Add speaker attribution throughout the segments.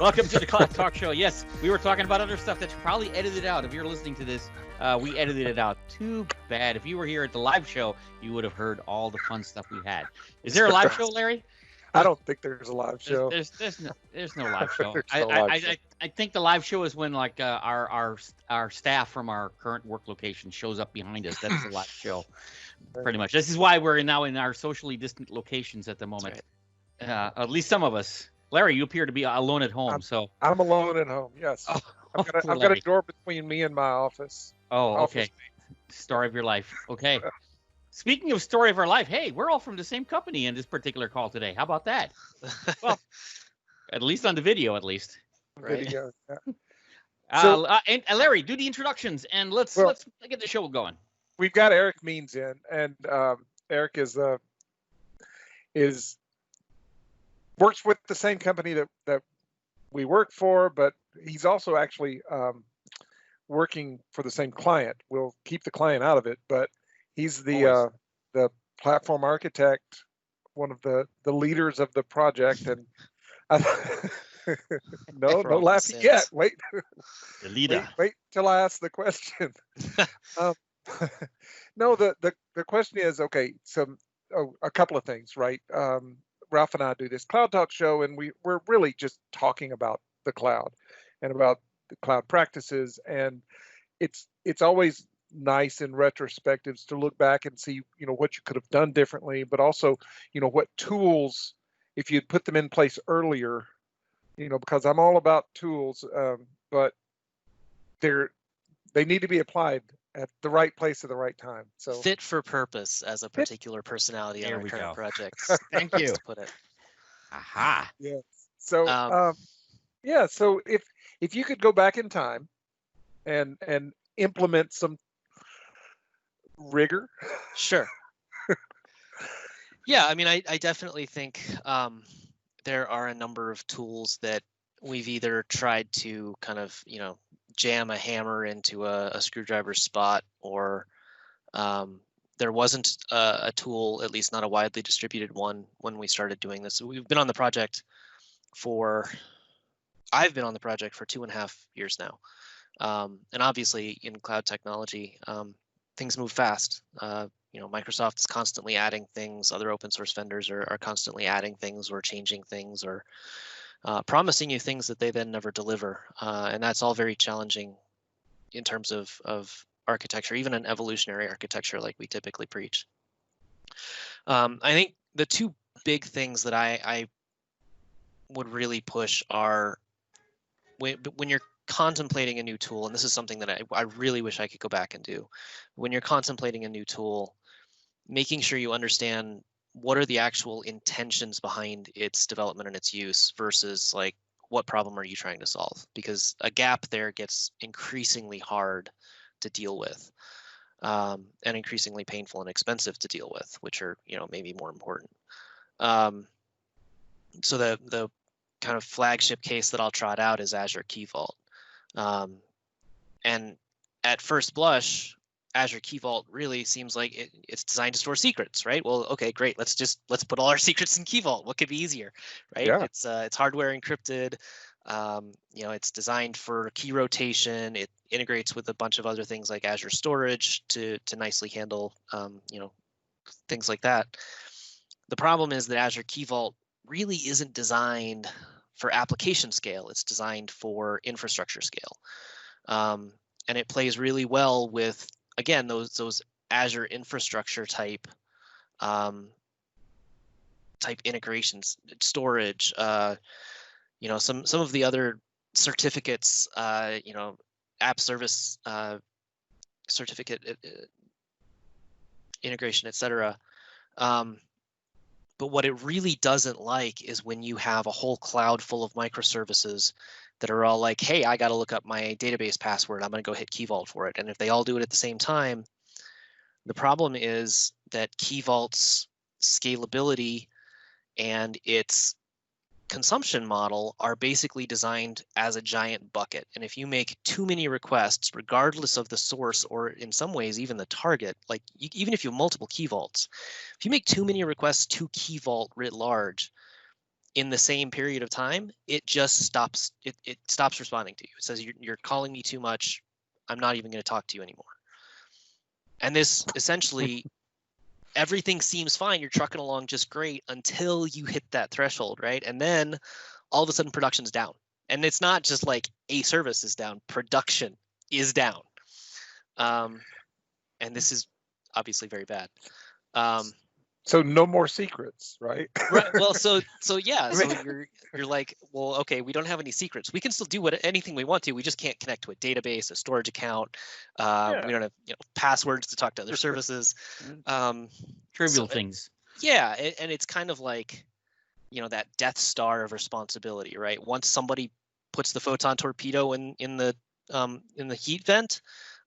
Speaker 1: Welcome to the Cloud Talk Show. Yes, we were talking about other stuff that's probably edited out. If you're listening to this, we edited it out. Too bad. If you were here at the live show, you would have heard all the fun stuff we had. Is there a live show, Larry?
Speaker 2: I don't think there's a live show.
Speaker 1: There's no live show.
Speaker 2: There's no live show.
Speaker 1: I think the live show is when like our staff from our current work location shows up behind us. That's the live show, pretty much. This is why we're now in our socially distant locations at the moment. Right. At least some of us. Larry, you appear to be alone at home.
Speaker 2: I'm alone at home. Yes, I've got a door between me and my office.
Speaker 1: Oh, okay. Story of your life. Okay. Speaking of story of our life, hey, we're all from the same company in this particular call today. How about that? Well, at least on the video, at least.
Speaker 2: Right. Video,
Speaker 1: yeah. And Larry, do the introductions and let's get the show going.
Speaker 2: We've got Eric Means in, and Eric is works with the same company that we work for, but he's also actually working for the same client. We'll keep the client out of it, but he's the platform architect, one of the leaders of the project, and no laughing yet. Wait,
Speaker 1: the leader.
Speaker 2: Wait till I ask the question. No, the question is, okay, so a couple of things, right? Ralph and I do this Cloud Talk show, and we're really just talking about the cloud and about the cloud practices, and it's always nice in retrospectives to look back and see, what you could have done differently, but also, what tools, if you'd put them in place earlier, because I'm all about tools, but they need to be applied at the right place at the right time. So
Speaker 3: fit for purpose as a particular personality on our current projects.
Speaker 1: Thank you.
Speaker 3: To put it.
Speaker 1: Aha.
Speaker 2: Yes. So so if you could go back in time and implement some rigor.
Speaker 3: Sure. Yeah, I mean, I definitely think there are a number of tools that we've either tried to kind of, jam a hammer into a screwdriver spot, or there wasn't a tool, at least not a widely distributed one, when we started doing this. So I've been on the project for 2.5 years now. And obviously in cloud technology, things move fast. Microsoft is constantly adding things. Other open source vendors are constantly adding things or changing things or promising you things that they then never deliver. And that's all very challenging in terms of architecture, even an evolutionary architecture like we typically preach. I think the two big things that I would really push are when you're contemplating a new tool, and this is something that I really wish I could go back and do. When you're contemplating a new tool, making sure you understand what are the actual intentions behind its development and its use versus like what problem are you trying to solve, because a gap there gets increasingly hard to deal with, and increasingly painful and expensive to deal with, which are maybe more important. So the kind of flagship case that I'll trot out is Azure Key Vault. And at first blush, Azure Key Vault really seems like it's designed to store secrets, right? Well, okay, great. Let's put all our secrets in Key Vault. What could be easier, right? Yeah. It's hardware encrypted. It's designed for key rotation. It integrates with a bunch of other things like Azure Storage to nicely handle, things like that. The problem is that Azure Key Vault really isn't designed for application scale. It's designed for infrastructure scale. And it plays really well with, again, those Azure infrastructure type integrations, storage, some of the other certificates, app service certificate integration, etc. But what it really doesn't like is when you have a whole cloud full of microservices that are all like, hey, I got to look up my database password. I'm going to go hit Key Vault for it. And if they all do it at the same time, the problem is that Key Vault's scalability and its consumption model are basically designed as a giant bucket. And if you make too many requests, regardless of the source, or in some ways even the target, like even if you have multiple Key Vaults, if you make too many requests to Key Vault writ large, in the same period of time, it just stops. It stops responding to you. It says you're calling me too much. I'm not even going to talk to you anymore. And this essentially, everything seems fine. You're trucking along just great until you hit that threshold, right? And then all of a sudden production's down. And it's not just like a service is down, production is down. And this is obviously very bad.
Speaker 2: So no more secrets, right?
Speaker 3: Right. Well, so yeah. So you're like, well, okay, we don't have any secrets. We can still do anything we want to. We just can't connect to a database, a storage account. We don't have passwords to talk to other services.
Speaker 1: Trivial things.
Speaker 3: Yeah, and it's kind of like, that Death Star of responsibility, right? Once somebody puts the photon torpedo in the heat vent,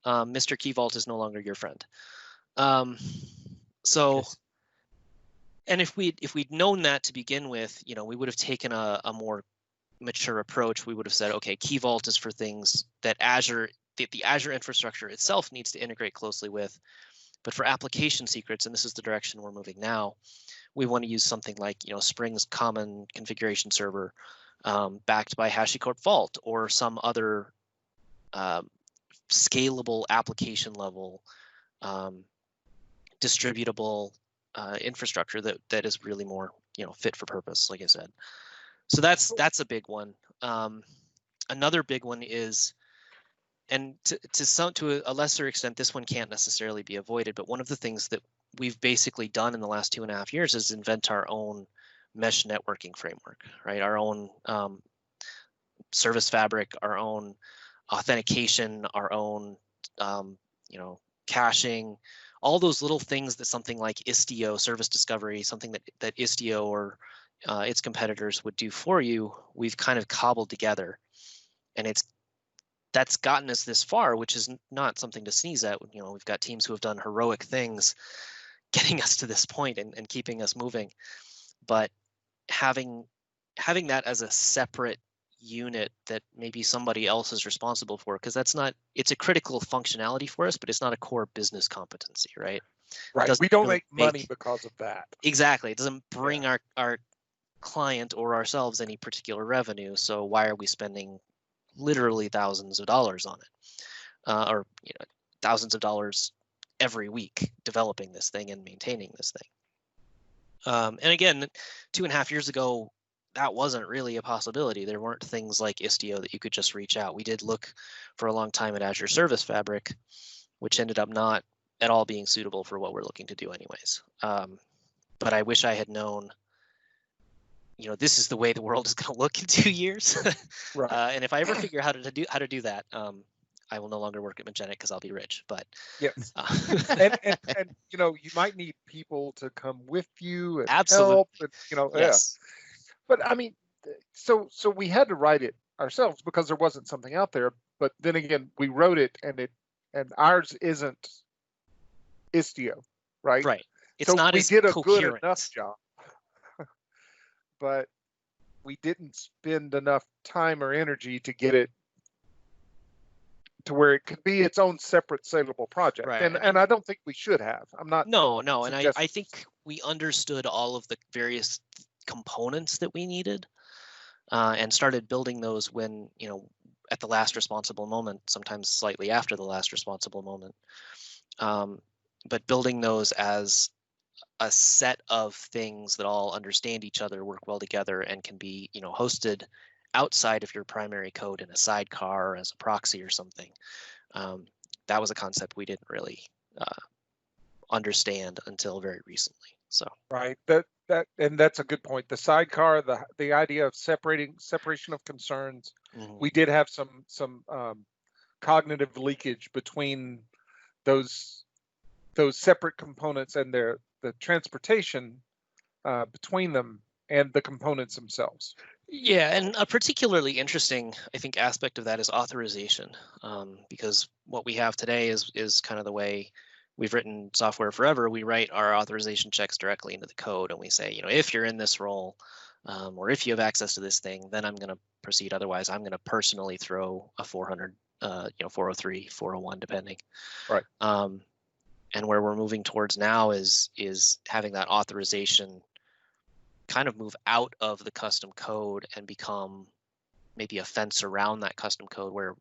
Speaker 3: Mr. Key Vault is no longer your friend. Yes. And if we'd known that to begin with, we would have taken a more mature approach. We would have said, okay, Key Vault is for things that the Azure infrastructure itself needs to integrate closely with. But for application secrets, and this is the direction we're moving now, we want to use something like, Spring's common configuration server, backed by HashiCorp Vault, or some other scalable application level distributable infrastructure that is really more fit for purpose, like I said. So that's a big one. Another big one is, and to a lesser extent, this one can't necessarily be avoided, but one of the things that we've basically done in the last 2.5 years is invent our own mesh networking framework, right? Our own service fabric, our own authentication, our own caching, all those little things that something like Istio, service discovery, something that Istio or its competitors would do for you, we've kind of cobbled together, and that's gotten us this far, which is not something to sneeze at. We've got teams who have done heroic things getting us to this point and keeping us moving, but having that as a separate unit that maybe somebody else is responsible for, because it's a critical functionality for us, but it's not a core business competency, right?
Speaker 2: Right. We don't make money because of that.
Speaker 3: Exactly. It doesn't bring our client or ourselves any particular revenue. So why are we spending literally thousands of dollars on it, or thousands of dollars every week developing this thing and maintaining this thing? And again, 2.5 years ago, that wasn't really a possibility. There weren't things like Istio that you could just reach out. We did look for a long time at Azure Service Fabric, which ended up not at all being suitable for what we're looking to do anyways. But I wish I had known, this is the way the world is going to look in 2 years. Right. And if I ever figure out how to do that, I will no longer work at Magenic because I'll be rich. But
Speaker 2: yes, and you might need people to come with you and
Speaker 3: absolutely
Speaker 2: help. And,
Speaker 3: yes.
Speaker 2: But I mean, so we had to write it ourselves because there wasn't something out there. But then again, we wrote it, and ours isn't Istio, right?
Speaker 3: Right. It's not as
Speaker 2: we did a
Speaker 3: coherent.
Speaker 2: Good enough job, but we didn't spend enough time or energy to get it to where it could be its own separate saleable project. Right. And I don't think we should have. I'm not.
Speaker 3: No. And I think we understood all of the various components that we needed, and started building those when, at the last responsible moment, sometimes slightly after the last responsible moment. But building those as a set of things that all understand each other, work well together, and can be, hosted outside of your primary code in a sidecar or as a proxy or something. That was a concept we didn't really understand until very recently. So
Speaker 2: right, and that's a good point. The sidecar, the idea of separation of concerns. Mm-hmm. We did have some cognitive leakage between those separate components and the transportation between them and the components themselves.
Speaker 3: Yeah, and a particularly interesting, I think, aspect of that is authorization, because what we have today is kind of the way we've written software forever. We write our authorization checks directly into the code, and we say, if you're in this role, or if you have access to this thing, then I'm going to proceed. Otherwise, I'm going to personally throw a 400, 403, 401, depending.
Speaker 2: Right.
Speaker 3: And where we're moving towards now is having that authorization kind of move out of the custom code and become maybe a fence around that custom code where,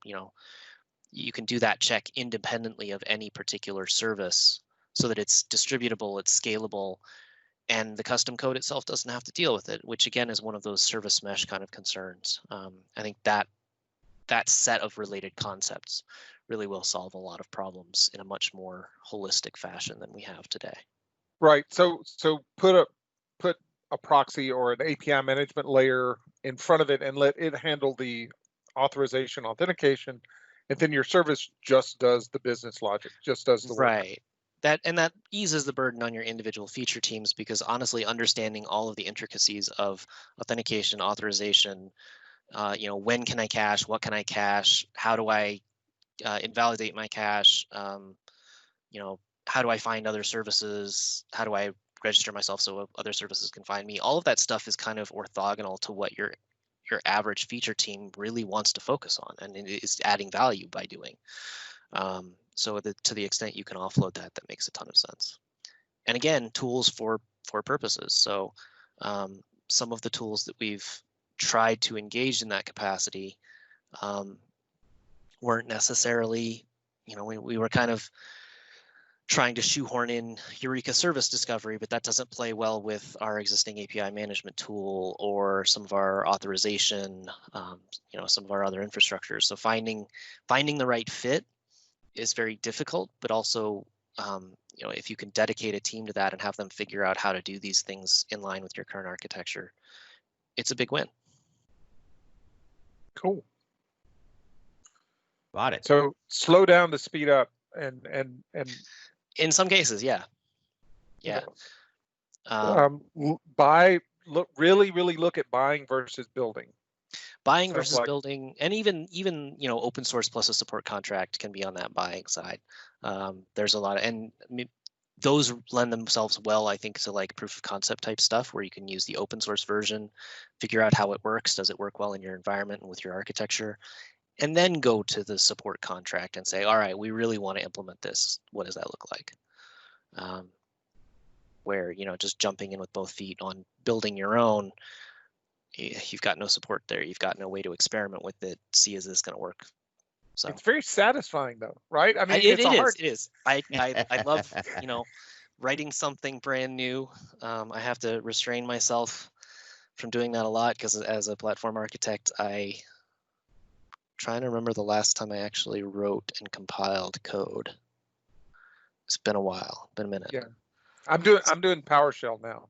Speaker 3: you can do that check independently of any particular service so that it's distributable, it's scalable, and the custom code itself doesn't have to deal with it, which again is one of those service mesh kind of concerns. I think that set of related concepts really will solve a lot of problems in a much more holistic fashion than we have today.
Speaker 2: Right. So put a proxy or an API management layer in front of it and let it handle the authorization, authentication, and then your service just does the business logic, just does the work.
Speaker 3: Right. That eases the burden on your individual feature teams, because honestly, understanding all of the intricacies of authentication, authorization, when can I cache, what can I cache, how do I invalidate my cache, how do I find other services, how do I register myself so other services can find me. All of that stuff is kind of orthogonal to what your average feature team really wants to focus on and is adding value by doing. So to the extent you can offload that makes a ton of sense. And again, tools for purposes. So some of the tools that we've tried to engage in that capacity weren't necessarily, we were kind of trying to shoehorn in Eureka service discovery, but that doesn't play well with our existing API management tool or some of our authorization, some of our other infrastructures. So finding the right fit is very difficult, but also, if you can dedicate a team to that and have them figure out how to do these things in line with your current architecture, it's a big win.
Speaker 2: Cool.
Speaker 1: Got it.
Speaker 2: So slow down to speed up, and
Speaker 3: in some cases, yeah.
Speaker 2: Really look at buying versus building.
Speaker 3: Buying versus building, and even open source plus a support contract can be on that buying side. There's a lot of, and those lend themselves well, I think, to like proof of concept type stuff where you can use the open source version, figure out how it works. Does it work well in your environment and with your architecture? And then go to the support contract and say, all right, we really want to implement this. What does that look like? Where, just jumping in with both feet on building your own, you've got no support there. You've got no way to experiment with it. See, is this going to work? So
Speaker 2: it's very satisfying though, right? I mean,
Speaker 3: it is. I love, writing something brand new. I have to restrain myself from doing that a lot because as a platform architect, trying to remember the last time I actually wrote and compiled code. It's been a while, been a minute.
Speaker 2: Yeah, I'm doing PowerShell now.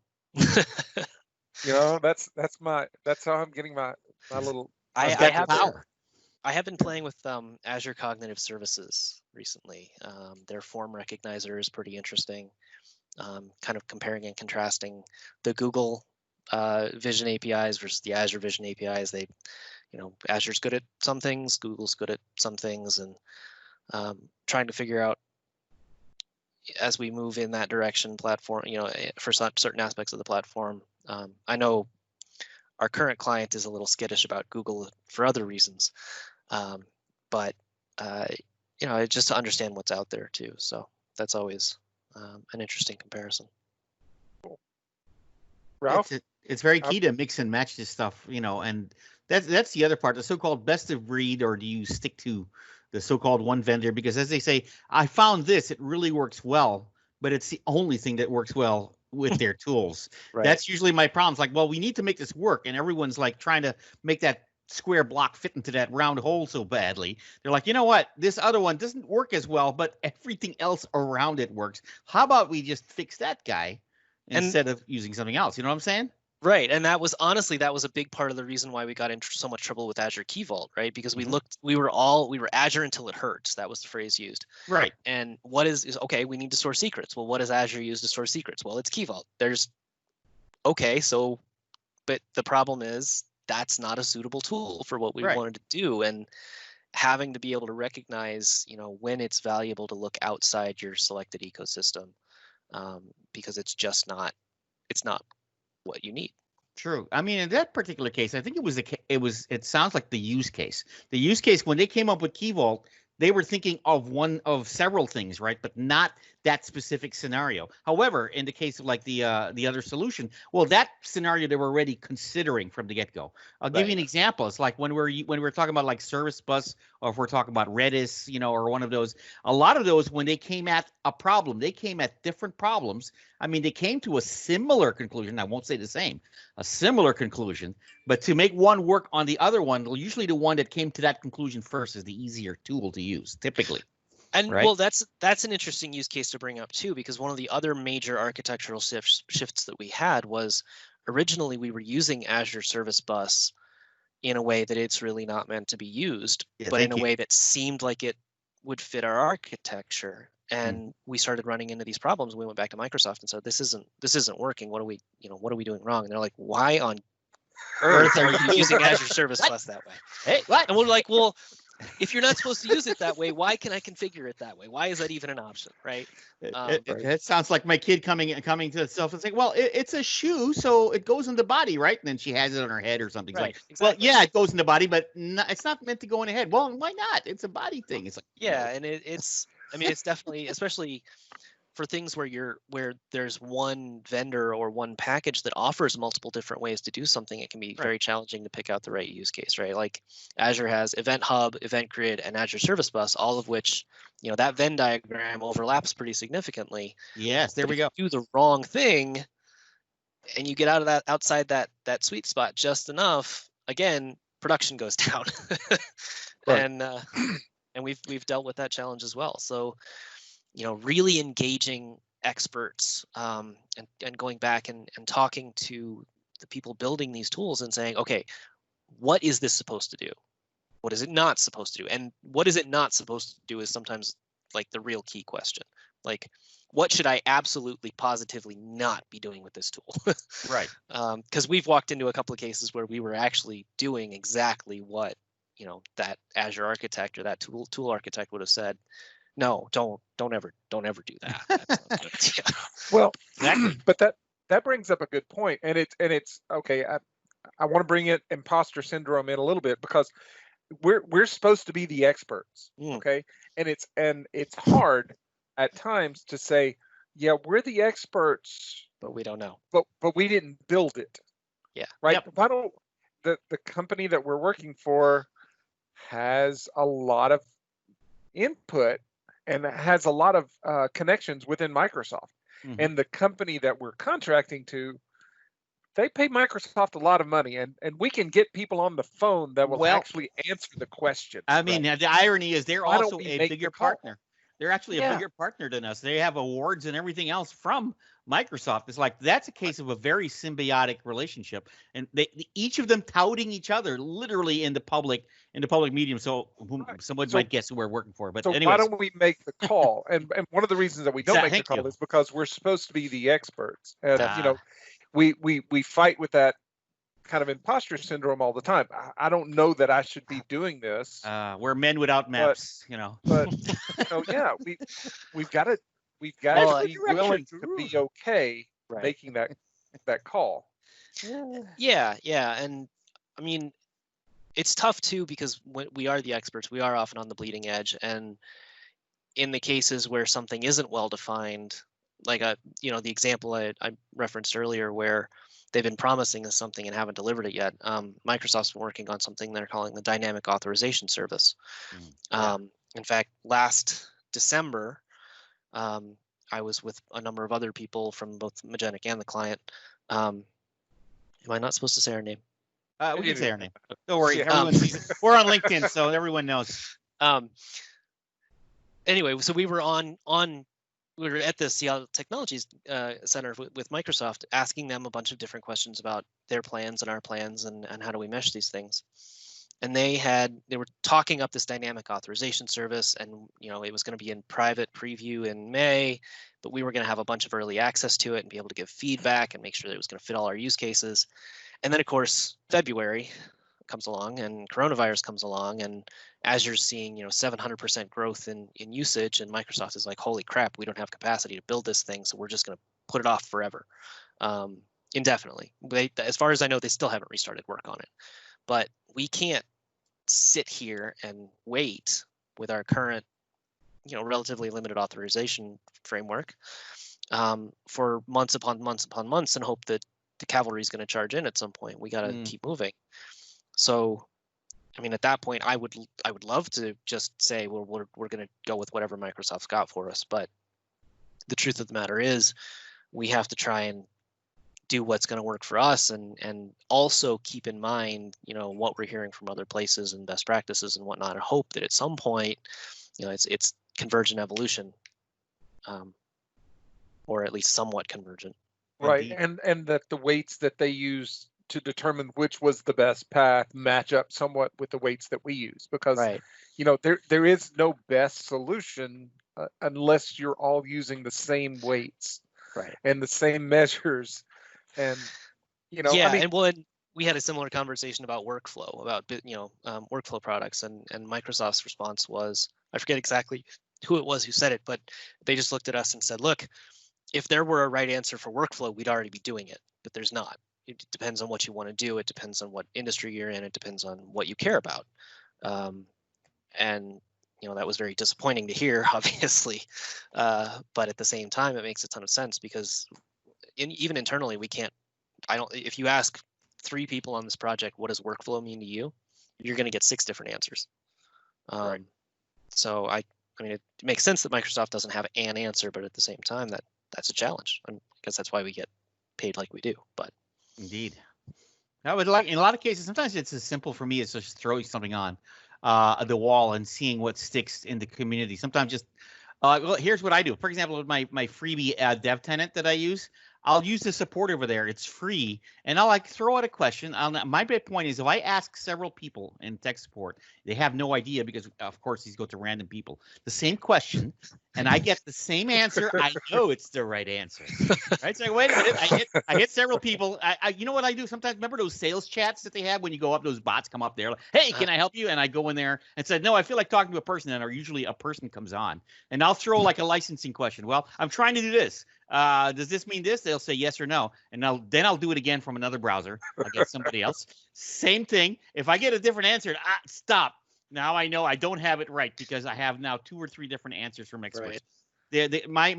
Speaker 2: That's how I'm getting my little.
Speaker 3: I have been playing with Azure Cognitive Services recently. Their form recognizer is pretty interesting. Kind of comparing and contrasting the Google Vision APIs versus the Azure Vision APIs. Azure's good at some things, Google's good at some things, and trying to figure out as we move in that direction, platform, for certain aspects of the platform. I know our current client is a little skittish about Google for other reasons, but just to understand what's out there too. So that's always an interesting comparison.
Speaker 2: Ralph?
Speaker 1: It's very key to mix and match this stuff, and that's the other part, the so-called best of breed, or do you stick to the so-called one vendor? Because as they say, I found this, it really works well, but it's the only thing that works well with their tools. Right. That's usually my problem. It's like, well, we need to make this work, and everyone's like trying to make that square block fit into that round hole so badly. They're like, you know what, this other one doesn't work as well, but everything else around it works. How about we just fix that guy instead of using something else? You know what I'm saying?
Speaker 3: Right, and that was a big part of the reason why we got into so much trouble with Azure Key Vault, right? Because we were Azure until it hurts. That was the phrase used.
Speaker 1: Right.
Speaker 3: And what is okay? We need to store secrets. Well, what does Azure use to store secrets? Well, it's Key Vault. but the problem is that's not a suitable tool for what we wanted to do, and having to be able to recognize, when it's valuable to look outside your selected ecosystem, because it's not what you need.
Speaker 1: True. I mean, in that particular case, I think it sounds like the use case. The use case, when they came up with Key Vault, they were thinking of one of several things, right? But not that specific scenario. However, in the case of like the other solution, well, that scenario they were already considering from the get-go. I'll give you an example. It's like when we're talking about like Service Bus, or if we're talking about Redis, or one of those. A lot of those, when they came at a problem, they came at different problems. I mean, they came to a similar conclusion. I won't say the same, a similar conclusion, but to make one work on the other one, usually the one that came to that conclusion first is the easier tool to use, typically.
Speaker 3: And
Speaker 1: right?
Speaker 3: well, that's an interesting use case to bring up too, because one of the other major architectural shifts that we had was originally we were using Azure Service Bus in a way that it's really not meant to be used, but in a way that seemed like it would fit our architecture. And we started running into these problems. We went back to Microsoft and said, this isn't working. What are we doing wrong? And they're like, why on earth are you using Azure Service Bus that way?
Speaker 1: Hey, what?
Speaker 3: And we're like, well, if you're not supposed to use it that way, why can I configure it that way? Why is that even an option, right?
Speaker 1: It sounds like my kid coming to itself and saying, well, it's a shoe, so it goes in the body, right? And then she has it on her head or something.
Speaker 3: Right,
Speaker 1: like,
Speaker 3: exactly.
Speaker 1: Well, yeah, it goes in the body, but it's not meant to go in the head. Well, why not? It's a body thing. It's like,
Speaker 3: yeah, and it's definitely, especially for things where there's one vendor or one package that offers multiple different ways to do something, it can be very challenging to pick out the right use case, right? Like Azure has Event Hub, Event Grid, and Azure Service Bus, all of which, that Venn diagram overlaps pretty significantly.
Speaker 1: Yes, there we go.
Speaker 3: If you do the wrong thing and you get outside that sweet spot just enough, again, production goes down. And we've dealt with that challenge as well. So, really engaging experts and going back and talking to the people building these tools and saying, okay, what is this supposed to do? What is it not supposed to do? And what is it not supposed to do is sometimes like the real key question. Like, what should I absolutely positively not be doing with this tool?
Speaker 1: Right.
Speaker 3: Because we've walked into a couple of cases where we were actually doing exactly what, that Azure architect or that tool architect would have said. No, don't ever do that. That's not a good idea.
Speaker 2: Well,
Speaker 1: Exactly.
Speaker 2: but that brings up a good point, and it's okay. I want to bring in imposter syndrome in a little bit, because we're supposed to be the experts, okay? And it's hard at times to say, yeah, we're the experts,
Speaker 3: but we don't know.
Speaker 2: But we didn't build it.
Speaker 3: Yeah.
Speaker 2: Right.
Speaker 1: Yep.
Speaker 2: Why don't the company that we're working for has a lot of input and has a lot of connections within Microsoft. And the company that we're contracting to, they pay Microsoft a lot of money, and we can get people on the phone that will actually answer the question.
Speaker 1: I mean, the irony is they're also a bigger partner. They're actually a bigger partner than us. They have awards and everything else from Microsoft. It's like that's a case of a very symbiotic relationship, and each of them touting each other literally in the public medium. So someone might guess who we're working for. But anyways.
Speaker 2: Why don't we make the call? And one of the reasons that we don't make the call is because we're supposed to be the experts, and we fight with that kind of imposter syndrome all the time. I don't know that I should be doing this.
Speaker 1: We're men without maps,
Speaker 2: But yeah, we've got to be willing to be okay making that call.
Speaker 3: Yeah, and I mean, it's tough too, because when we are the experts, we are often on the bleeding edge, and in the cases where something isn't well defined, like the example I referenced earlier, where they've been promising us something and haven't delivered it yet. Microsoft's been working on something they're calling the Dynamic Authorization Service. In fact, last December, I was with a number of other people from both Magenic and the client. Am I not supposed to say our name?
Speaker 1: We can say our name. Don't worry. We're on LinkedIn, so everyone knows.
Speaker 3: Anyway, so we were we were at the Seattle Technologies Center with Microsoft, asking them a bunch of different questions about their plans and our plans and how do we mesh these things. And they were talking up this dynamic authorization service, and it was going to be in private preview in May, but we were going to have a bunch of early access to it and be able to give feedback and make sure that it was going to fit all our use cases. And then of course February comes along and coronavirus comes along, and Azure's seeing 700% growth in usage, and Microsoft is like, holy crap, we don't have capacity to build this thing, so we're just going to put it off forever, indefinitely. As far as I know, they still haven't restarted work on it. But we can't sit here and wait with our current relatively limited authorization framework for months upon months upon months, and hope that the cavalry is going to charge in at some point. We got to keep moving. So, I mean, at that point, I would love to just say, well, we're going to go with whatever Microsoft's got for us. But the truth of the matter is, we have to try and do what's going to work for us, and also keep in mind, what we're hearing from other places and best practices and whatnot, and hope that at some point, it's convergent evolution, or at least somewhat convergent.
Speaker 2: Right, and that the weights that they use to determine which was the best path match up somewhat with the weights that we use, because there is no best solution unless you're all using the same weights, and the same measures, and
Speaker 3: and we had a similar conversation about workflow, about workflow products, and Microsoft's response was, I forget exactly who it was who said it, but they just looked at us and said, look, if there were a right answer for workflow, we'd already be doing it, but there's not. It depends on what you want to do. It depends on what industry you're in. It depends on what you care about. And that was very disappointing to hear, obviously. But at the same time, it makes a ton of sense, because even internally, we can't. If you ask 3 people on this project, what does workflow mean to you? You're going to get 6 different answers. So I mean, it makes sense that Microsoft doesn't have an answer, but at the same time, that's a challenge. I guess that's why we get paid like we do. But
Speaker 1: indeed, I would like, in a lot of cases, sometimes it's as simple for me as just throwing something on the wall and seeing what sticks in the community. Sometimes just well, here's what I do. For example, with my freebie dev tenant that I use, I'll use the support over there. It's free, and I'll throw out a question. My big point is, if I ask several people in tech support, they have no idea, because of course these go to random people, the same question, and I get the same answer. I know it's the right answer, right? So wait a minute, I hit several people. You know what I do sometimes? Remember those sales chats that they have when you go up? Those bots come up there, like, hey, can I help you? And I go in there and said, no, I feel like talking to a person, and usually a person comes on, and I'll throw like a licensing question. Well, I'm trying to do this. Does this mean this? They'll say yes or no, and then I'll do it again from another browser. I'll get somebody else. Same thing. If I get a different answer, stop. Now I know I don't have it right, because I have now 2 or 3 different answers from experts. My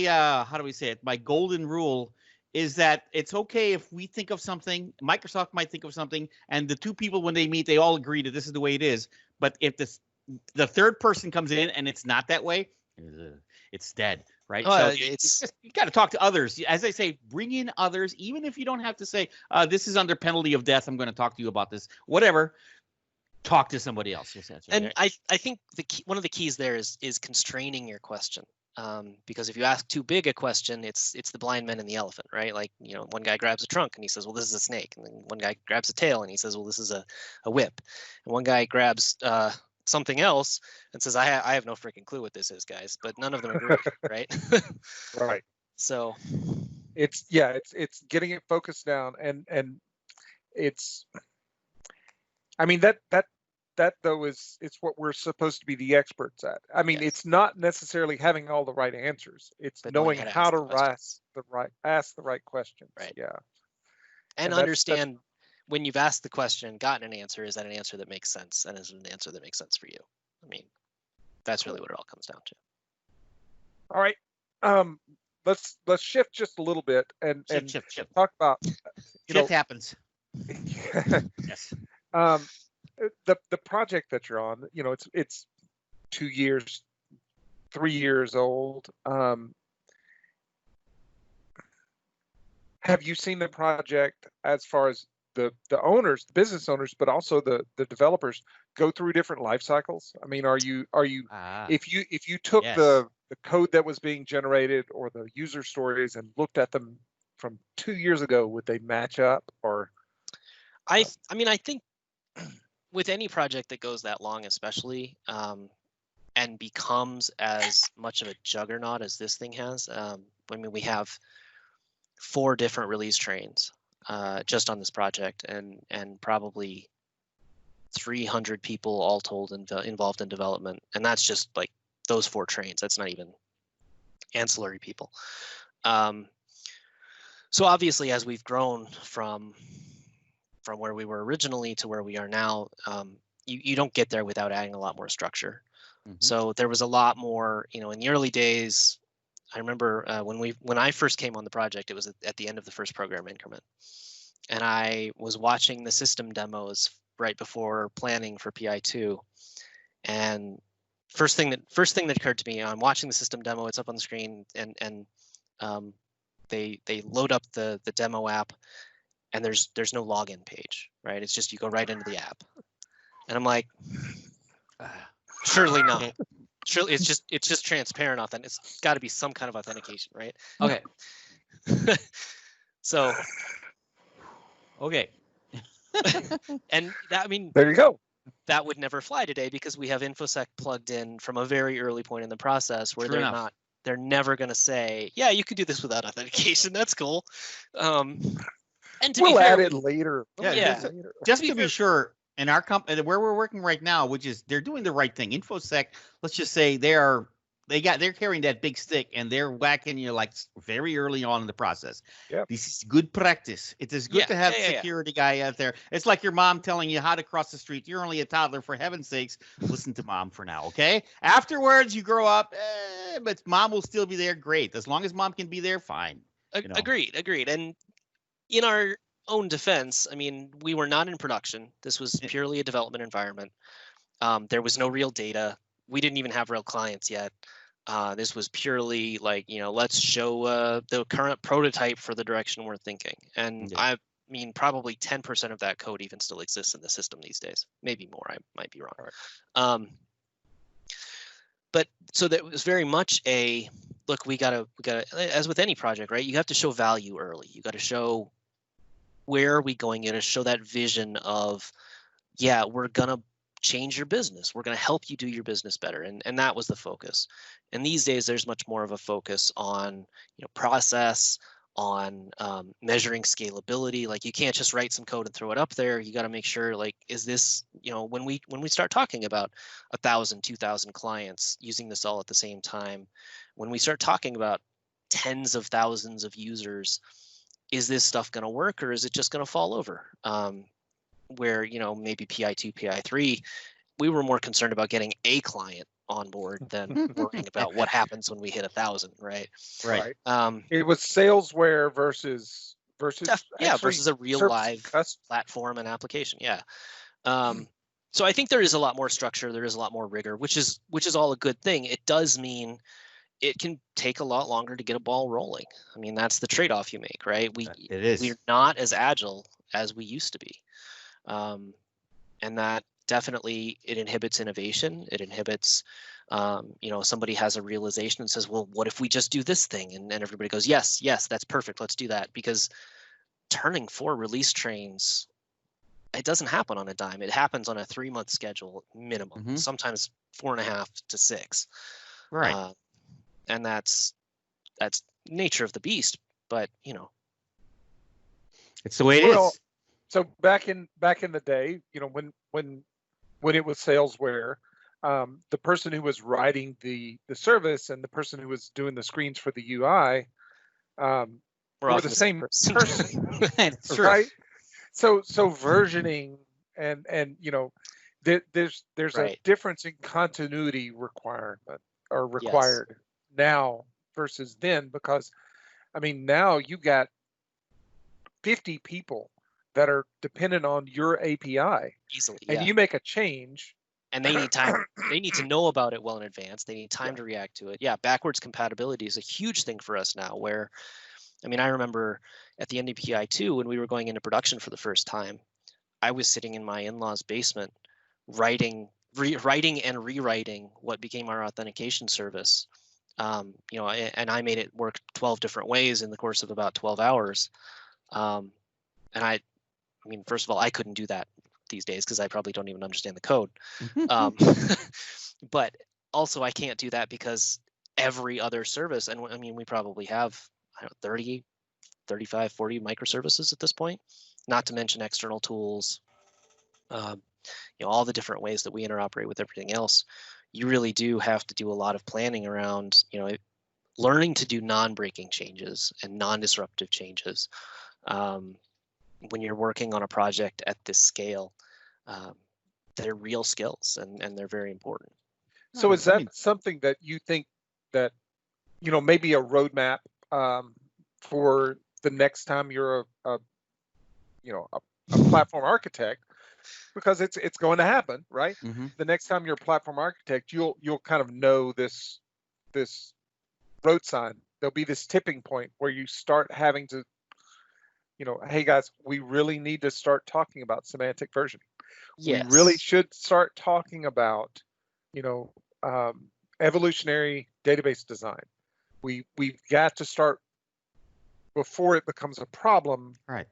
Speaker 1: how do we say it? My golden rule is that it's okay if we think of something, Microsoft might think of something, and the 2 people, when they meet, they all agree that this is the way it is. But if the third person comes in and it's not that way, it's dead. Right. So you got to talk to others. As I say, bring in others, even if you don't have to say, this is under penalty of death, I'm going to talk to you about this, whatever. Talk to somebody else.
Speaker 3: And I think one of the keys there is constraining your question. Because if you ask too big a question, it's the blind man and the elephant, right? Like, one guy grabs a trunk and he says, well, this is a snake. And then one guy grabs a tail and he says, well, this is a whip. And one guy grabs something else and says, I have no freaking clue what this is, guys, but none of them agree, right?
Speaker 2: Right.
Speaker 3: So
Speaker 2: it's getting it focused down, and it's, I mean, that though it's what we're supposed to be the experts at. I mean, it's not necessarily having all the right answers. It's knowing how to ask the right questions.
Speaker 3: Right.
Speaker 2: Yeah.
Speaker 3: And understand when you've asked the question, gotten an answer, is that an answer that makes sense, and is it an answer that makes sense for you? I mean, that's really what it all comes down to.
Speaker 2: All right. Let's shift just a little bit and
Speaker 1: shift.
Speaker 2: Talk about
Speaker 1: shift happens. Yes.
Speaker 2: The project that you're on, it's 2 years, 3 years old. Have you seen the project, as far as the owners, the business owners, but also the developers, go through different life cycles? I mean, are you if you took the code that was being generated or the user stories and looked at them from 2 years ago, would they match up? Or
Speaker 3: I mean, I think with any project that goes that long, especially, and becomes as much of a juggernaut as this thing has, I mean, we have 4 different release trains just on this project, and probably 300 people all told involved in development, and that's just like those 4 trains. That's not even ancillary people. So obviously, as we've grown from where we were originally to where we are now, you don't get there without adding a lot more structure.
Speaker 1: Mhm.
Speaker 3: So there was a lot more, in the early days. I remember when I first came on the project, it was at the end of the first program increment, and I was watching the system demos right before planning for PI2, and first thing that occurred to me, I'm watching the system demo, it's up on the screen, and they load up the demo app, and there's no login page, right? It's just you go right into the app, and I'm like, surely not.
Speaker 1: Okay.
Speaker 3: Surely it's just transparent authentic. It's got to be some kind of authentication, right?
Speaker 1: Okay.
Speaker 3: So
Speaker 1: Okay.
Speaker 3: and that, I mean,
Speaker 2: There you go.
Speaker 3: that would never fly today because we have InfoSec plugged in from a very early point in the process where
Speaker 1: True
Speaker 3: they're
Speaker 1: enough.
Speaker 3: they're never going to say, yeah, you could do this without authentication. That's cool. And to
Speaker 2: We'll
Speaker 3: be fair,
Speaker 2: add it later. We'll
Speaker 1: Yeah,
Speaker 2: add it later.
Speaker 1: Just to be sure, in our company where we're working right now, which is they're doing the right thing. InfoSec, let's just say they're carrying that big stick and they're whacking you like very early on in the process.
Speaker 2: Yep.
Speaker 1: This is good practice. It is good
Speaker 3: Yeah,
Speaker 1: to have
Speaker 3: yeah.
Speaker 1: security guy out there. It's like your mom telling you how to cross the street. You're only a toddler, for heaven's sakes. Listen to mom for now, okay? Afterwards, you grow up, but mom will still be there. Great. As long as mom can be there, fine.
Speaker 3: Agreed. And in our own defense, I mean, we were not in production. This was purely a development environment. There was no real data. We didn't even have real clients yet. This was purely like, let's show the current prototype for the direction we're thinking. And
Speaker 1: Yeah.
Speaker 3: I mean, probably 10% of that code even still exists in the system these days. Maybe more. I might be wrong.
Speaker 2: Right.
Speaker 3: But so that was very much a look. We gotta, as with any project, right? You have to show value early. You got to show where are we going. You got to show that vision of, yeah, we're gonna change your business. We're going to help you do your business better. And that was the focus. And these days, there's much more of a focus on, process, on measuring scalability. Like you can't just write some code and throw it up there. You got to make sure, like, is this, when we start talking about 1,000, 2,000 clients using this all at the same time, when we start talking about tens of thousands of users, is this stuff going to work or is it just going to fall over? Where, maybe PI2, PI3, we were more concerned about getting a client on board than worrying about what happens when we hit 1,000, right?
Speaker 1: Right.
Speaker 2: It was salesware versus
Speaker 3: versus a real live platform and application. Yeah. So I think there is a lot more structure. There is a lot more rigor, which is all a good thing. It does mean it can take a lot longer to get a ball rolling. I mean, that's the trade-off you make, right? We're not as agile as we used to be. And that definitely, it inhibits innovation. It inhibits, somebody has a realization and says, well, what if we just do this thing? And everybody goes, yes, that's perfect. Let's do that. Because turning 4 release trains, it doesn't happen on a dime. It happens on a 3-month schedule minimum, sometimes 4.5 to 6.
Speaker 1: Right.
Speaker 3: And that's nature of the beast, but
Speaker 1: it's the way it is.
Speaker 2: So back in the day, when it was salesware, the person who was writing the service and the person who was doing the screens for the UI were the same person.
Speaker 1: That's true.
Speaker 2: Right? So versioning and there's a difference in continuity required now versus then, because I mean, now you got 50 people that are dependent on your API
Speaker 3: easily,
Speaker 2: and you make a change,
Speaker 3: and they need time. They need to know about it well in advance. They need time to react to it. Yeah, backwards compatibility is a huge thing for us now. Where, I mean, I remember at the end of PI2 when we were going into production for the first time, I was sitting in my in-laws' basement, writing and rewriting what became our authentication service. And I made it work 12 different ways in the course of about 12 hours. And I mean, first of all, I couldn't do that these days because I probably don't even understand the code. But also I can't do that because every other service, and I mean, we probably have 30, 35, 40 microservices at this point, not to mention external tools, all the different ways that we interoperate with everything else. You really do have to do a lot of planning around, learning to do non-breaking changes and non-disruptive changes. When you're working on a project at this scale, they're real skills and they're very important.
Speaker 2: So
Speaker 1: No,
Speaker 2: is
Speaker 1: I
Speaker 2: that
Speaker 1: mean,
Speaker 2: something that you think that, maybe a roadmap for the next time you're a platform architect, because it's going to happen, right?
Speaker 1: mhm.
Speaker 2: The next time you're a platform architect, you'll kind of know this road sign. There'll be this tipping point where you start having to, hey guys, we really need to start talking about semantic versioning. We really
Speaker 3: Yes.
Speaker 2: should start talking about, evolutionary database design. We've got to start, before it becomes a problem,
Speaker 1: Right.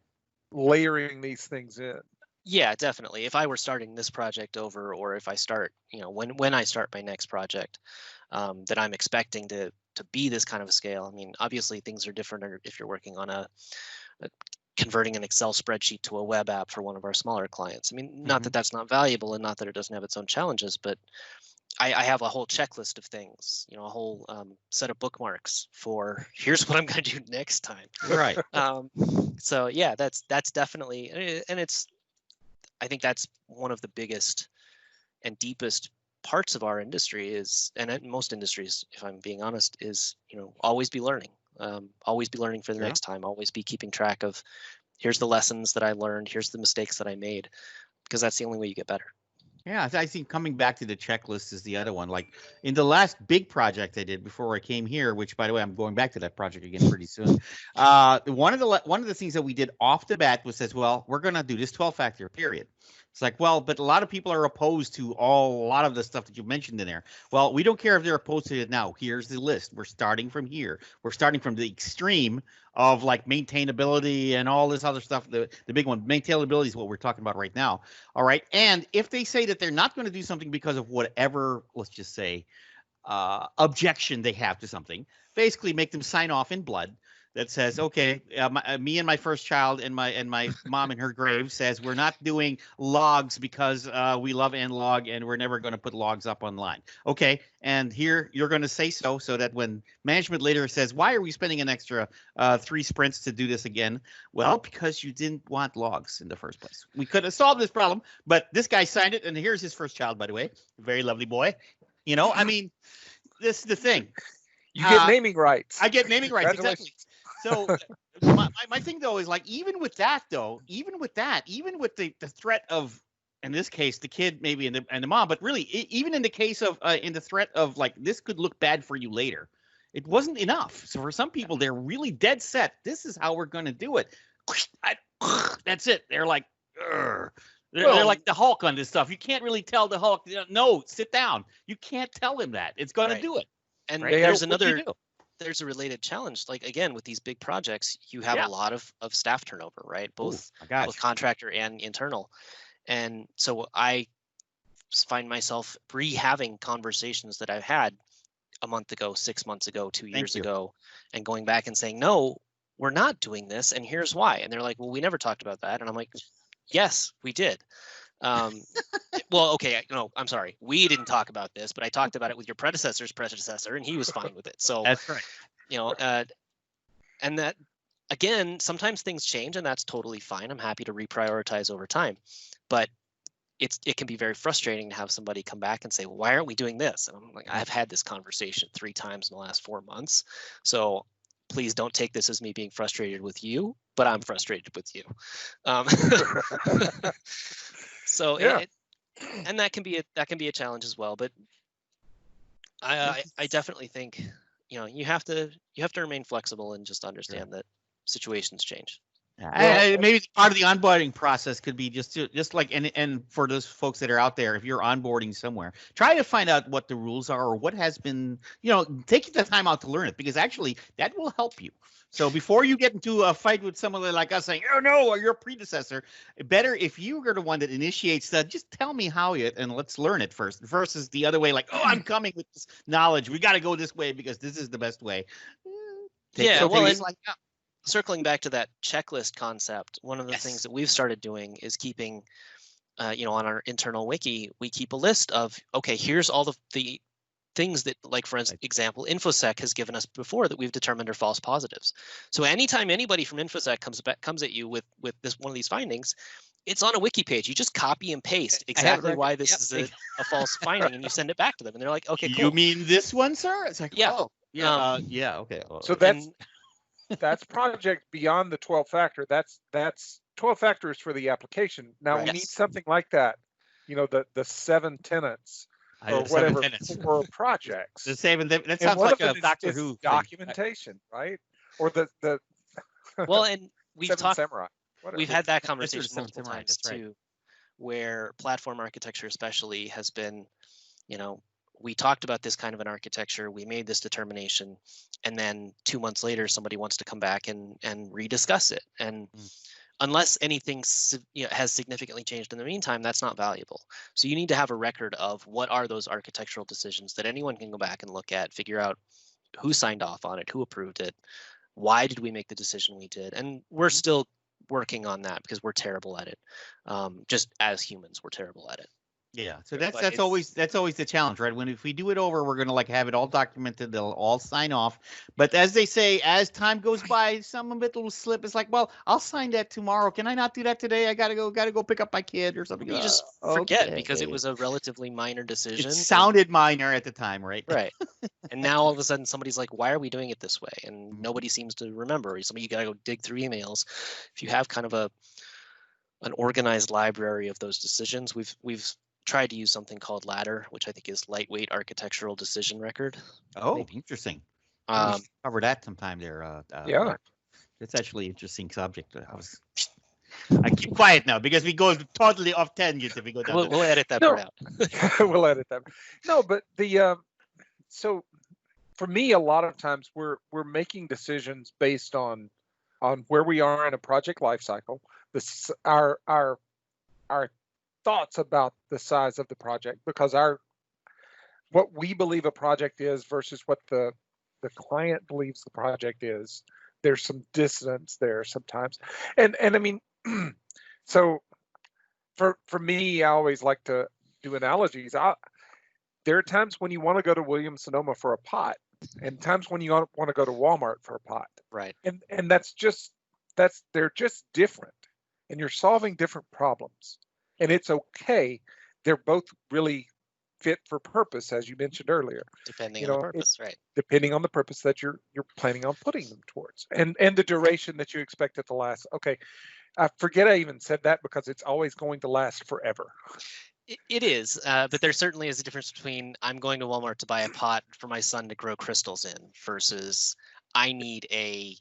Speaker 2: layering these things in.
Speaker 3: Yeah, definitely. If I were starting this project over, or if I start, when I start my next project, that I'm expecting to be this kind of a scale. I mean, obviously things are different if you're working on a converting an Excel spreadsheet to a web app for one of our smaller clients. I mean, not that that's not valuable and not that it doesn't have its own challenges, but I have a whole checklist of things, a whole set of bookmarks for here's what I'm going to do next time.
Speaker 1: Right.
Speaker 3: So yeah, that's definitely, and I think that's one of the biggest and deepest parts of our industry is, and in most industries, if I'm being honest, is, always be learning. Always be learning for the next time. Always be keeping track of here's the lessons that I learned, here's the mistakes that I made, because that's the only way you get better.
Speaker 1: Yeah, I think coming back to the checklist is the other one. Like in the last big project I did before I came here, which by the way, I'm going back to that project again pretty soon. One of the things that we did off the bat was says, well, we're going to do this 12-factor period. It's like, well, but a lot of people are opposed to a lot of the stuff that you mentioned in there. Well, we don't care if they're opposed to it now. Here's the list. We're starting from here. We're starting from the extreme of like maintainability and all this other stuff. The big one, maintainability, is what we're talking about right now. All right. And if they say that they're not going to do something because of whatever, let's just say, objection they have to something, basically make them sign off in blood that says, okay, me and my first child and my mom in her grave says we're not doing logs because we love nlog and we're never going to put logs up online. Okay, and here you're going to say so that when management later says, why are we spending an extra 3 sprints to do this again? Well, because you didn't want logs in the first place. We could have solved this problem, but this guy signed it, and here's his first child, by the way, very lovely boy. I mean, this is the thing.
Speaker 2: You get naming rights.
Speaker 1: I get naming rights, exactly. So my thing though is like, even with the threat of, in this case, the kid maybe and the mom, but really even in the case of in the threat of like, this could look bad for you later, it wasn't enough. So for some people, they're really dead set. This is how we're going to do it. That's it. They're like, they're like the Hulk on this stuff. You can't really tell the Hulk, no, sit down. You can't tell him that. It's going to do it.
Speaker 3: And
Speaker 1: right?
Speaker 3: There's a related challenge. Like, again, with these big projects, you have a lot of staff turnover, right? Both contractor and internal. And so I find myself having conversations that I've had a month ago, 6 months ago, 2 years ago, and going back and saying, no, we're not doing this. And here's why. And they're like, well, we never talked about that. And I'm like, yes, we did. Well, okay, no, I'm sorry. We didn't talk about this, but I talked about it with your predecessor's predecessor, and he was fine with it. So
Speaker 1: that's right.
Speaker 3: And that, again, sometimes things change, and that's totally fine. I'm happy to reprioritize over time, but it can be very frustrating to have somebody come back and say, well, why aren't we doing this? And I'm like, I've had this conversation 3 times in the last 4 months. So please don't take this as me being frustrated with you, but I'm frustrated with you. So and that can be a challenge as well. But I definitely think you have to remain flexible and just understand that situations change.
Speaker 1: Maybe part of the onboarding process could be just like, and for those folks that are out there, if you're onboarding somewhere, try to find out what the rules are or what has been, take the time out to learn it, because actually that will help you. So before you get into a fight with someone like us saying, oh no, or your predecessor, better if you are the one that initiates that, just tell me how and let's learn it first, versus the other way, like, oh, I'm coming with this knowledge. We got to go this way because this is the best way.
Speaker 3: Circling back to that checklist concept, one of the things that we've started doing is keeping, on our internal wiki, we keep a list of, okay, here's all the things that, like, for example, InfoSec has given us before that we've determined are false positives. So anytime anybody from InfoSec comes at you with this one of these findings, It's on a wiki page. You just copy and paste exactly why this is a false finding, and you send it back to them, and they're like, "Okay, cool."
Speaker 1: You mean this one, sir? It's like,
Speaker 3: yeah,
Speaker 1: oh, yeah, yeah, okay.
Speaker 2: So that's project beyond the 12 factor. That's 12 factors for the application. Now we need something like that. You know, the 7 tenets or whatever for projects.
Speaker 1: The 7. That sounds like a Doctor Who
Speaker 2: documentation, right? Or the
Speaker 3: well, and we've talked.
Speaker 2: Samurai.
Speaker 3: We've had that conversation multiple times too, where platform architecture especially has been, you know, we talked about this kind of an architecture, we made this determination, and then 2 months later somebody wants to come back and rediscuss it. And unless anything has significantly changed in the meantime, that's not valuable. So you need to have a record of what are those architectural decisions that anyone can go back and look at, figure out who signed off on it, who approved it, why did we make the decision we did. And we're still working on that because we're terrible at it. Just as humans, we're terrible at it.
Speaker 1: Yeah, so that's always the challenge, right? If we do it over, we're gonna like have it all documented. They'll all sign off. But as they say, as time goes by, some of it will slip. It's like, well, I'll sign that tomorrow. Can I not do that today? I gotta go pick up my kid or something.
Speaker 3: You just forget because it was a relatively minor decision.
Speaker 1: It sounded minor at the time, right?
Speaker 3: Right. And now all of a sudden somebody's like, why are we doing it this way? And nobody seems to remember. You gotta go dig through emails. If you have kind of an organized library of those decisions, we've tried to use something called Ladder, which I think is lightweight architectural decision record.
Speaker 1: Oh, maybe. Interesting. Cover that sometime there.
Speaker 2: Yeah,
Speaker 1: it's actually an interesting subject. I keep quiet now because we go totally off tangent if we go down.
Speaker 3: We'll edit that part out.
Speaker 2: We'll edit that. No, but so for me, a lot of times we're making decisions based on where we are in a project lifecycle. Our thoughts about the size of the project, because what we believe a project is versus what the client believes the project is, there's some dissonance there sometimes. And I mean, so for me, I always like to do analogies. There are times when you want to go to Williams-Sonoma for a pot, and times when you want to go to Walmart for a pot.
Speaker 3: Right.
Speaker 2: And they're just different, and you're solving different problems. And it's okay. They're both really fit for purpose, as you mentioned earlier.
Speaker 3: Depending on the purpose, right?
Speaker 2: Depending on the purpose that you're planning on putting them towards, and the duration that you expect it to last. Okay, I forget I even said that because it's always going to last forever.
Speaker 3: It is, but there certainly is a difference between I'm going to Walmart to buy a pot for my son to grow crystals in versus I need a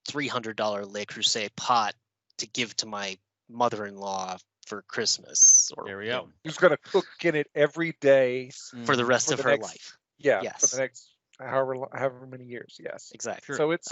Speaker 3: $300 Le Creuset pot to give to my mother-in-law for Christmas, or
Speaker 1: there we go.
Speaker 2: Who's going to cook in it every day
Speaker 3: for the rest of her life?
Speaker 2: Yeah,
Speaker 3: yes.
Speaker 2: For the next however many years. Yes,
Speaker 3: exactly.
Speaker 2: So it's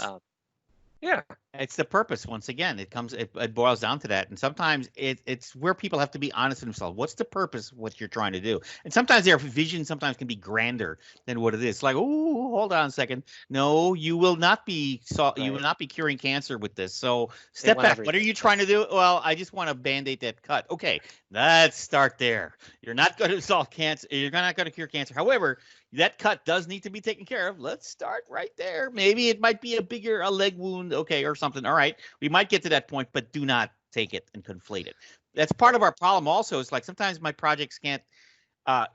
Speaker 2: yeah,
Speaker 1: it's the purpose. Once again, it boils down to that, and sometimes it's where people have to be honest with themselves. What's the purpose? What you're trying to do, and sometimes their vision sometimes can be grander than what it is. Like, oh, hold on a second. No, you will not be you will not be curing cancer with this. So step back. What are you trying to do? Well, I just want to band-aid that cut. Okay, let's start there. You're not going to solve cancer. You're not going to cure cancer. However, that cut does need to be taken care of. Let's start right there. Maybe it might be a leg wound, okay, or something. All right, we might get to that point, but do not take it and conflate it. That's part of our problem also. It's like sometimes my projects can't.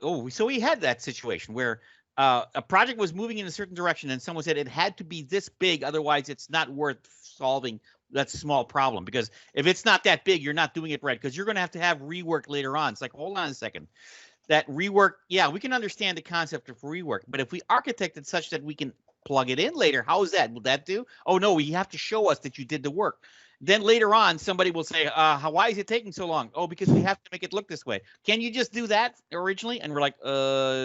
Speaker 1: So we had that situation where a project was moving in a certain direction, and someone said it had to be this big, otherwise it's not worth solving that small problem. Because if it's not that big, you're not doing it right, because you're going to have rework later on. It's like, hold on a second. That rework, yeah, we can understand the concept of rework, but if we architect it such that we can plug it in later, how is that? Will that do? Oh, no, you have to show us that you did the work. Then later on, somebody will say, why is it taking so long? Oh, because we have to make it look this way. Can you just do that originally? And we're like,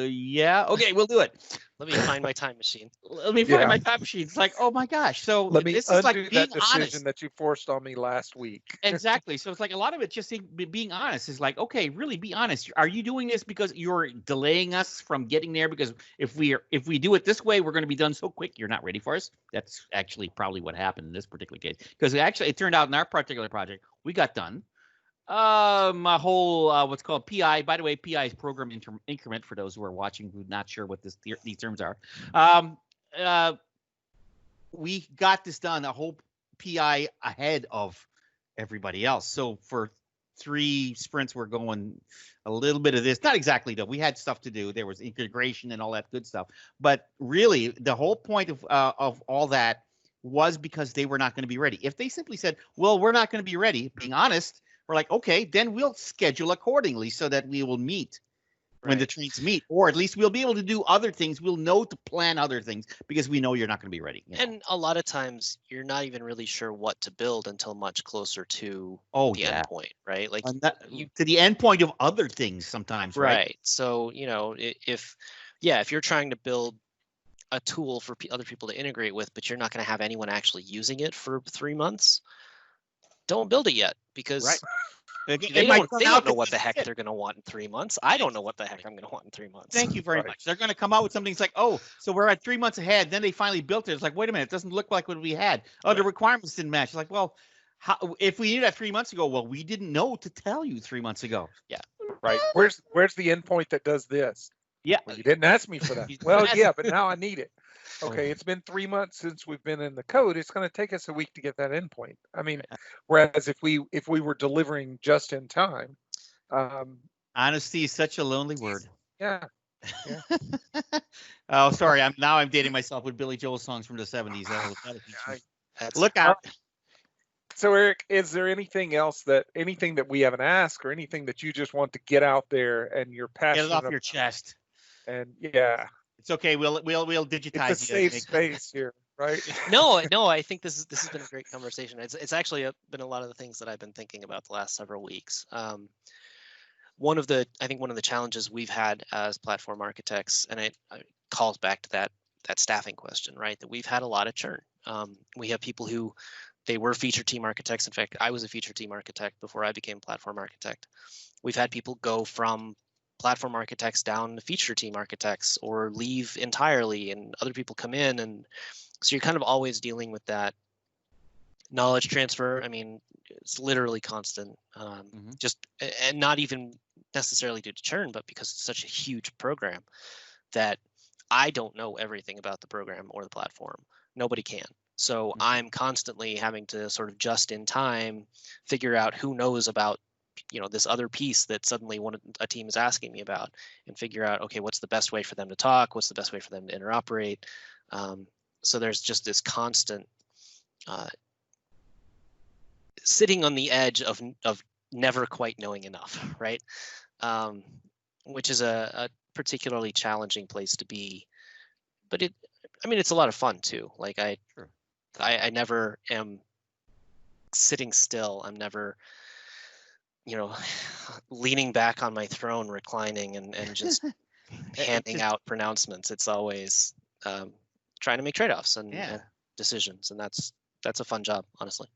Speaker 1: yeah, okay, we'll do it.
Speaker 3: Let me find my time machine.
Speaker 1: Let me find my time machine. It's like, oh my gosh. So
Speaker 2: this is like being that decision honest. That you forced on me last week.
Speaker 1: Exactly. So it's like a lot of it just being honest is like, okay, really be honest. Are you doing this because you're delaying us from getting there? Because if we do it this way, we're going to be done so quick, you're not ready for us. That's actually probably what happened in this particular case. Because actually it turned out in our particular project, we got done. My whole what's called PI. By the way, PI is program increment for those who are watching who are not sure what these terms are. We got this done, a whole PI ahead of everybody else. So for 3 sprints were going a little bit of this, not exactly though. We had stuff to do. There was integration and all that good stuff. But really, the whole point of all that was because they were not going to be ready. If they simply said, "Well, we're not going to be ready," being honest, we're like, "Okay, then we'll schedule accordingly so that we will meet when the trains meet, or at least we'll be able to do other things. We'll know to plan other things because we know you're not going to be ready."
Speaker 3: And a lot of times you're not even really sure what to build until much closer to the endpoint, right? Like
Speaker 1: to the endpoint of other things sometimes, right?
Speaker 3: So, if you're trying to build a tool for other people to integrate with, but you're not going to have anyone actually using it for 3 months, don't build it yet, because they don't know what the heck they're going to want in 3 months. I don't know what the heck I'm going to want in 3 months.
Speaker 1: Thank you very much. They're going to come out with something. It's like, oh, so we're at 3 months ahead. Then they finally built it. It's like, wait a minute, it doesn't look like what we had. Oh, the requirements didn't match. It's like, well, if we knew that 3 months ago, well, we didn't know to tell you 3 months ago.
Speaker 3: Yeah.
Speaker 2: Right. Where's the endpoint that does this?
Speaker 1: Yeah.
Speaker 2: Well, you didn't ask me for that. Well, yeah, but now I need it. Okay, it's been 3 months since we've been in the code. It's going to take us a week to get that endpoint. I mean, whereas if we were delivering just in time,
Speaker 1: honesty is such a lonely word.
Speaker 2: Yeah.
Speaker 1: Oh, sorry. I'm dating myself with Billy Joel songs from the 70s. Look out.
Speaker 2: So Eric, is there anything else anything that we haven't asked, or anything that you just want to get out there and you're passionate
Speaker 1: about? Get it off your chest.
Speaker 2: And yeah.
Speaker 1: It's okay. We'll digitize.
Speaker 2: It's a safe space here, right?
Speaker 3: No. I think this has been a great conversation. It's actually been a lot of the things that I've been thinking about the last several weeks. One of the challenges we've had as platform architects, and it calls back to that staffing question, right? That we've had a lot of churn. We have people who they were feature team architects. In fact, I was a feature team architect before I became platform architect. We've had people go from platform architects down to feature team architects, or leave entirely, and other people come in, and so you're kind of always dealing with that knowledge transfer. I mean, it's literally constant, and not even necessarily due to churn, but because it's such a huge program that I don't know everything about the program or the platform. Nobody can. So I'm constantly having to sort of just in time figure out who knows about this other piece that suddenly a team is asking me about, and figure out, okay, what's the best way for them to talk? What's the best way for them to interoperate? So there's just this constant sitting on the edge of never quite knowing enough, right? Which is a particularly challenging place to be. But it's a lot of fun too. Like I never am sitting still. I'm never leaning back on my throne, reclining and just handing out pronouncements. It's always trying to make trade-offs and decisions, and that's a fun job, honestly.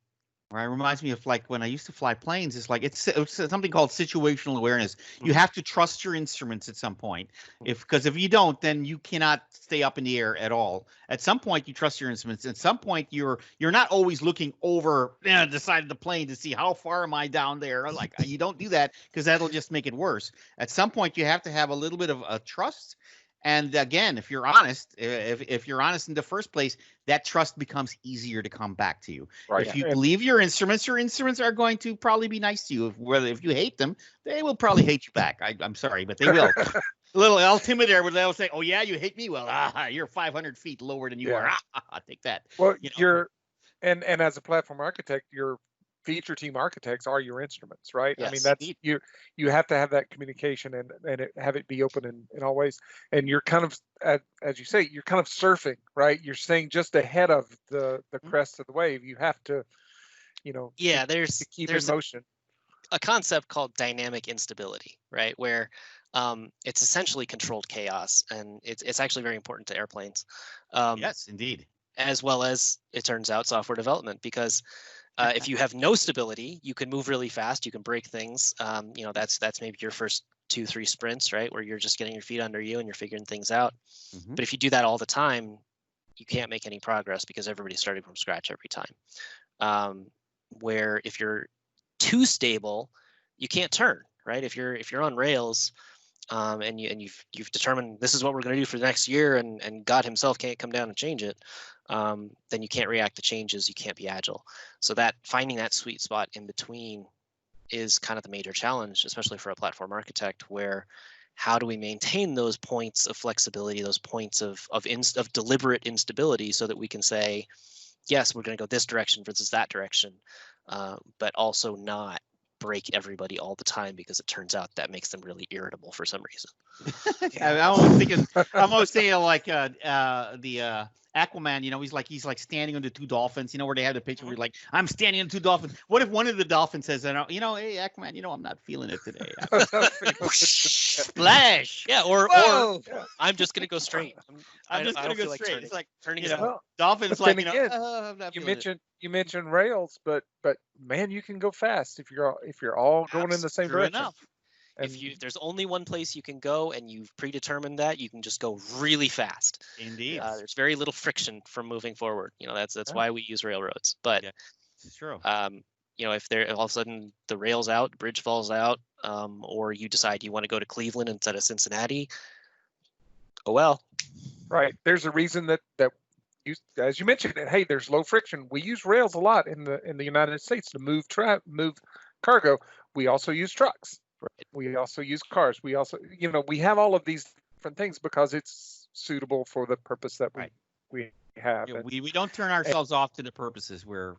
Speaker 1: Right, it reminds me of like when I used to fly planes. It's like it's something called situational awareness. You have to trust your instruments at some point. Because if you don't, then you cannot stay up in the air at all. At some point, you trust your instruments. At some point, you're not always looking over the side of the plane to see how far am I down there. Like you don't do that, because that'll just make it worse. At some point, you have to have a little bit of a trust. And again, if you're honest, if you're honest in the first place, that trust becomes easier to come back to you. Right. If you believe your instruments are going to probably be nice to you. If you hate them, they will probably hate you back. I'm sorry, but they will. A little altimeter where they'll say, "Oh yeah, you hate me? Well, you're 500 feet lower than you are. Take that."
Speaker 2: Well, and as a platform architect, your feature team architects are your instruments, right?
Speaker 3: Yes.
Speaker 2: I mean, that's you have to have that communication and have it be open in all ways. And you're kind of, as you say, you're kind of surfing, right? You're staying just ahead of the crest of the wave. You have to,
Speaker 3: there's
Speaker 2: keep in motion.
Speaker 3: A concept called dynamic instability, right? Where it's essentially controlled chaos, and it's actually very important to airplanes.
Speaker 1: Yes, indeed.
Speaker 3: As well as, it turns out, software development, because if you have no stability, you can move really fast. You can break things. That's maybe your first 2-3 sprints, right, where you're just getting your feet under you and you're figuring things out. But if you do that all the time, you can't make any progress, because everybody's starting from scratch every time. Where if you're too stable, you can't turn, right? If you're on rails, and you've determined this is what we're going to do for the next year, and God himself can't come down and change it, then you can't react to changes. You can't be agile. So that finding that sweet spot in between is kind of the major challenge, especially for a platform architect, where how do we maintain those points of flexibility, those points of deliberate instability, so that we can say, yes, we're going to go this direction versus that direction, but also not break everybody all the time, because it turns out that makes them really irritable for some reason.
Speaker 1: I'm almost thinking like the Aquaman, he's like standing on the two dolphins, where they have the picture where like, I'm standing on two dolphins. What if one of the dolphins says, hey, Aquaman, I'm not feeling it today. Splash.
Speaker 3: Yeah, or I'm just gonna go straight.
Speaker 1: I'm just gonna go straight.
Speaker 3: Turning.
Speaker 1: It's like
Speaker 3: turning.
Speaker 1: Dolphins
Speaker 2: but
Speaker 1: like,
Speaker 2: then again,
Speaker 1: I'm not feeling it.
Speaker 2: you mentioned rails, but man, you can go fast if you're all going in the same
Speaker 1: True
Speaker 2: direction.
Speaker 1: enough.
Speaker 3: If there's only one place you can go and you've predetermined that, you can just go really fast.
Speaker 1: Indeed.
Speaker 3: There's very little friction from moving forward. That's why we use railroads. But
Speaker 1: it's true.
Speaker 3: If all of a sudden the rail's out, bridge falls out, or you decide you want to go to Cleveland instead of Cincinnati, oh well.
Speaker 2: Right. There's a reason that as you mentioned, hey, there's low friction. We use rails a lot in the United States to move cargo. We also use trucks. Right. We also use cars. We also, we have all of these different things because it's suitable for the purpose that we have.
Speaker 1: Yeah, we don't turn ourselves off to the purposes where,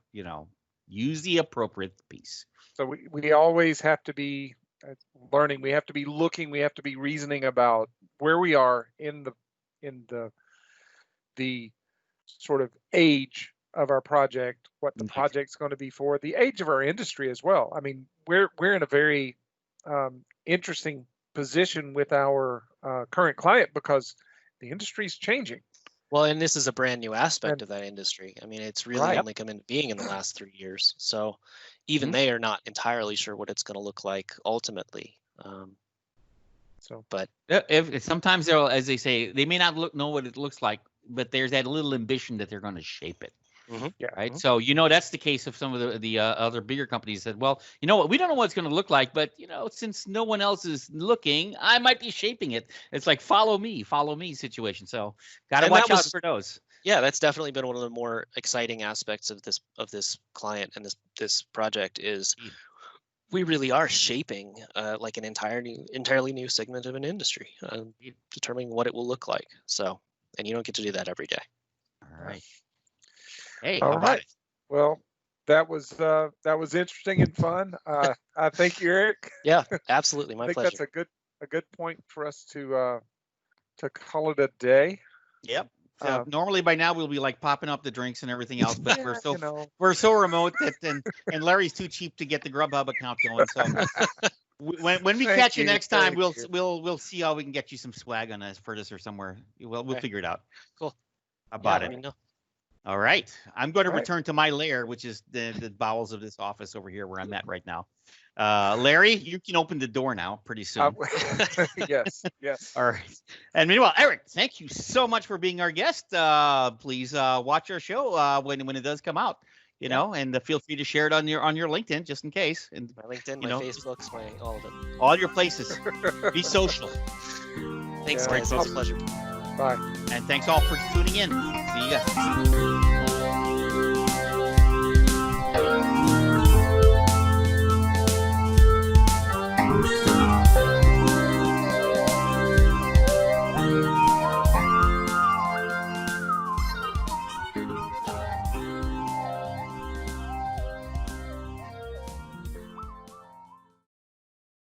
Speaker 1: use the appropriate piece.
Speaker 2: So we always have to be learning. We have to be looking. We have to be reasoning about where we are in the sort of age of our project, what the project's going to be for, the age of our industry as well. I mean, we're in a very interesting position with our current client because the industry's changing.
Speaker 3: Well, and this is a brand new aspect of that industry. I mean, it's really only come into being in the last 3 years. So even they are not entirely sure what it's going to look like ultimately. But
Speaker 1: if sometimes they'll, as they say, they may not know what it looks like, but there's that little ambition that they're going to shape it.
Speaker 2: Yeah.
Speaker 1: Right. So, that's the case of some of the other bigger companies that, well, you know what, we don't know what it's going to look like, but, since no one else is looking, I might be shaping it. It's like, follow me situation. So got to watch out for those.
Speaker 3: Yeah, that's definitely been one of the more exciting aspects of this client and this project is we really are shaping like an entirely new segment of an industry, determining what it will look like. So, and you don't get to do that every day.
Speaker 1: All right. Hey,
Speaker 2: all right. Well, that was interesting and fun. I thank you, Eric.
Speaker 3: Yeah, absolutely. My pleasure.
Speaker 2: That's a good point for us to call it a day.
Speaker 1: Yep. Normally by now we'll be like popping up the drinks and everything else, but we're so remote that and Larry's too cheap to get the Grubhub account going. So when we catch you next time, we'll see how we can get you some swag on us for this or somewhere. We'll figure it out.
Speaker 3: Cool.
Speaker 1: About it. All right. I'm going to return to my lair, which is the bowels of this office over here where I'm at right now. Larry, you can open the door now pretty soon.
Speaker 2: Yes.
Speaker 1: All right. And meanwhile, Eric, thank you so much for being our guest. Please watch our show when it does come out, and feel free to share it on your LinkedIn just in case. And
Speaker 3: my LinkedIn, my Facebooks, all of it.
Speaker 1: All your places. Be social.
Speaker 3: Thanks, guys. It's a pleasure.
Speaker 2: Bye.
Speaker 1: And thanks all for tuning in. See you guys.